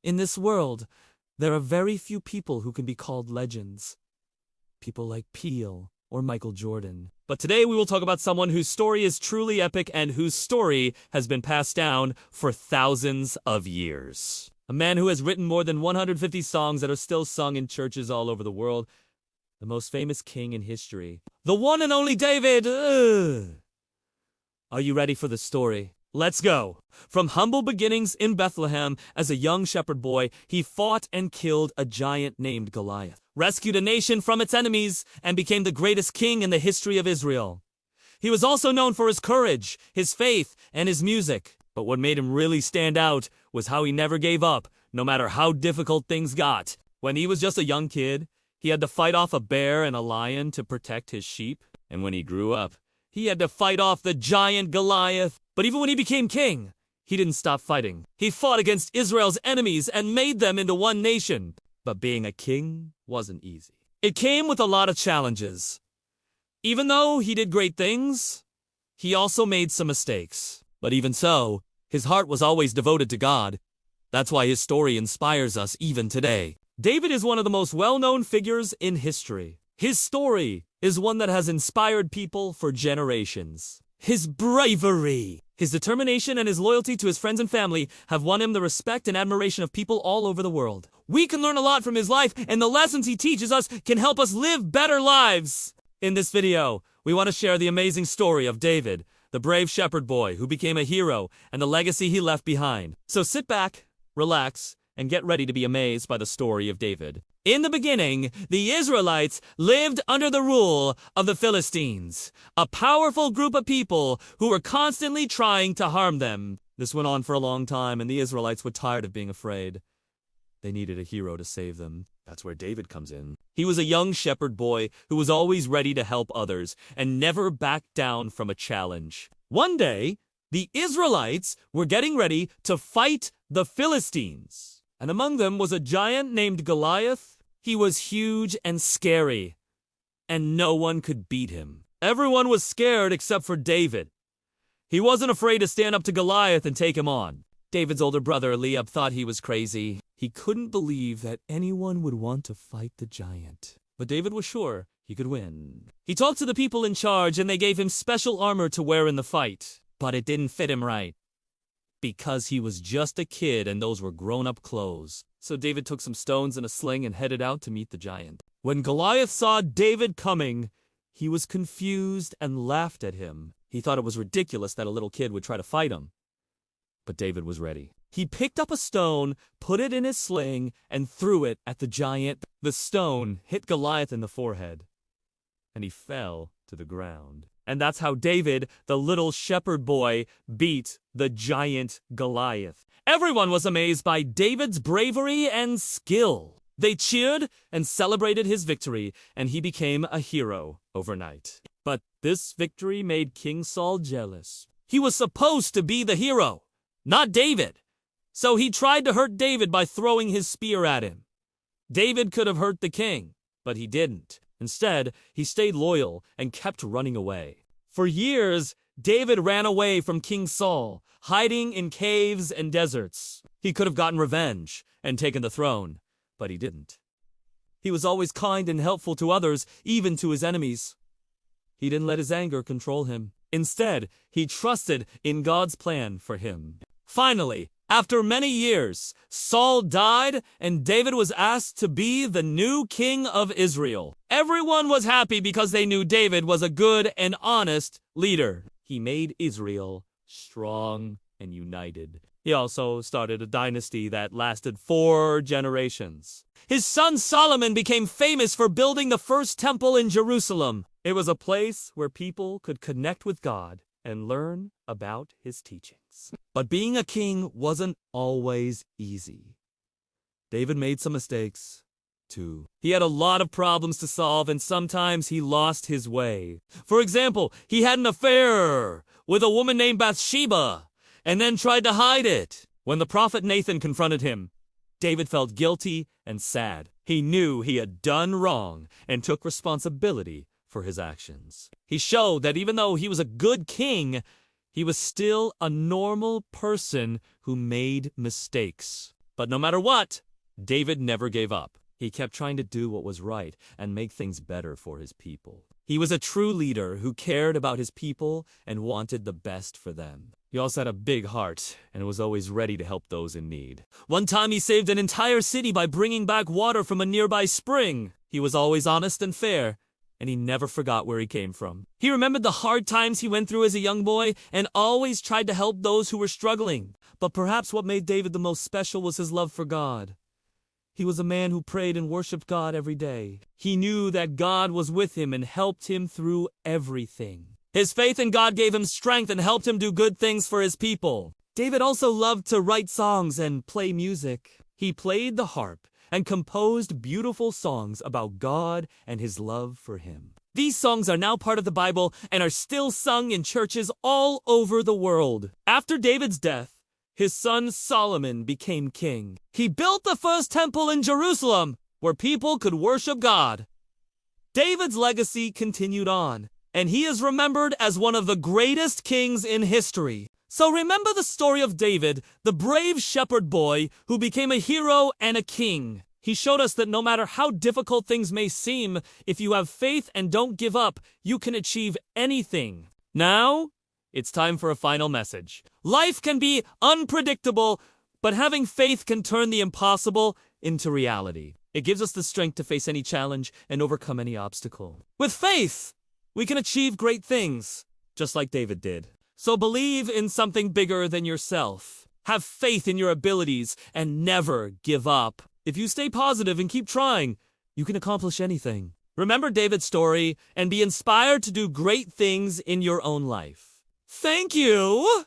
In this world, there are very few people who can be called legends. People like Peel or Michael Jordan. But today we will talk about someone whose story is truly epic and whose story has been passed down for thousands of years. A man who has written more than 150 songs that are still sung in churches all over the world. The most famous king in history. The one and only David. Are you ready for the story? Let's go. From humble beginnings in Bethlehem, as a young shepherd boy, he fought and killed a giant named Goliath, rescued a nation from its enemies, and became the greatest king in the history of Israel. He was also known for his courage, his faith, and his music. But what made him really stand out was how he never gave up, no matter how difficult things got. When he was just a young kid, he had to fight off a bear and a lion to protect his sheep. And when he grew up, he had to fight off the giant Goliath. But even when he became king, he didn't stop fighting. He fought against Israel's enemies and made them into one nation. But being a king wasn't easy. It came with a lot of challenges. Even though he did great things, he also made some mistakes. But even so, his heart was always devoted to God. That's why his story inspires us even today. David is one of the most well-known figures in history. His story is one that has inspired people for generations. His bravery, his determination, and his loyalty to his friends and family have won him the respect and admiration of people all over the world. We can learn a lot from his life, and the lessons he teaches us can help us live better lives. In this video, we want to share the amazing story of David, the brave shepherd boy who became a hero, and the legacy he left behind. So sit back, relax, and get ready to be amazed by the story of David. In the beginning, the Israelites lived under the rule of the Philistines, a powerful group of people who were constantly trying to harm them. This went on for a long time, and the Israelites were tired of being afraid. They needed a hero to save them. That's where David comes in. He was a young shepherd boy who was always ready to help others and never backed down from a challenge. One day, the Israelites were getting ready to fight the Philistines. And among them was a giant named Goliath. He was huge and scary, and no one could beat him. Everyone was scared except for David. He wasn't afraid to stand up to Goliath and take him on. David's older brother, Eliab, thought he was crazy. He couldn't believe that anyone would want to fight the giant. But David was sure he could win. He talked to the people in charge, and they gave him special armor to wear in the fight. But it didn't fit him right, because he was just a kid and those were grown-up clothes. So David took some stones and a sling and headed out to meet the giant. When Goliath saw David coming, he was confused and laughed at him. He thought it was ridiculous that a little kid would try to fight him. But David was ready. He picked up a stone, put it in his sling, and threw it at the giant. The stone hit Goliath in the forehead, and he fell to the ground. And that's how David, the little shepherd boy, beat the giant Goliath. Everyone was amazed by David's bravery and skill. They cheered and celebrated his victory, and he became a hero overnight. But this victory made King Saul jealous. He was supposed to be the hero, not David. So he tried to hurt David by throwing his spear at him. David could have hurt the king, but he didn't. Instead, he stayed loyal and kept running away. For years, David ran away from King Saul, hiding in caves and deserts. He could have gotten revenge and taken the throne, but he didn't. He was always kind and helpful to others, even to his enemies. He didn't let his anger control him. Instead, he trusted in God's plan for him. Finally, after many years, Saul died and David was asked to be the new king of Israel. Everyone was happy because they knew David was a good and honest leader. He made Israel strong and united. He also started a dynasty that lasted 4 generations. His son Solomon became famous for building the first temple in Jerusalem. It was a place where people could connect with God and learn about his teachings. But being a king wasn't always easy. David made some mistakes, too. He had a lot of problems to solve, and sometimes he lost his way. For example, he had an affair with a woman named Bathsheba, and then tried to hide it. When the prophet Nathan confronted him, David felt guilty and sad. He knew he had done wrong and took responsibility for his actions. He showed that even though he was a good king, he was still a normal person who made mistakes. But no matter what, David never gave up. He kept trying to do what was right and make things better for his people. He was a true leader who cared about his people and wanted the best for them. He also had a big heart and was always ready to help those in need. One time he saved an entire city by bringing back water from a nearby spring. He was always honest and fair, and he never forgot where he came from. He remembered the hard times he went through as a young boy and always tried to help those who were struggling. But perhaps what made David the most special was his love for God. He was a man who prayed and worshiped God every day. He knew that God was with him and helped him through everything. His faith in God gave him strength and helped him do good things for his people. David also loved to write songs and play music. He played the harp and composed beautiful songs about God and his love for him. These songs are now part of the Bible and are still sung in churches all over the world. After David's death, his son Solomon became king. He built the first temple in Jerusalem, where people could worship God. David's legacy continued on, and he is remembered as one of the greatest kings in history. So remember the story of David, the brave shepherd boy who became a hero and a king. He showed us that no matter how difficult things may seem, if you have faith and don't give up, you can achieve anything. Now, it's time for a final message. Life can be unpredictable, but having faith can turn the impossible into reality. It gives us the strength to face any challenge and overcome any obstacle. With faith, we can achieve great things, just like David did. So believe in something bigger than yourself. Have faith in your abilities and never give up. If you stay positive and keep trying, you can accomplish anything. Remember David's story and be inspired to do great things in your own life. Thank you!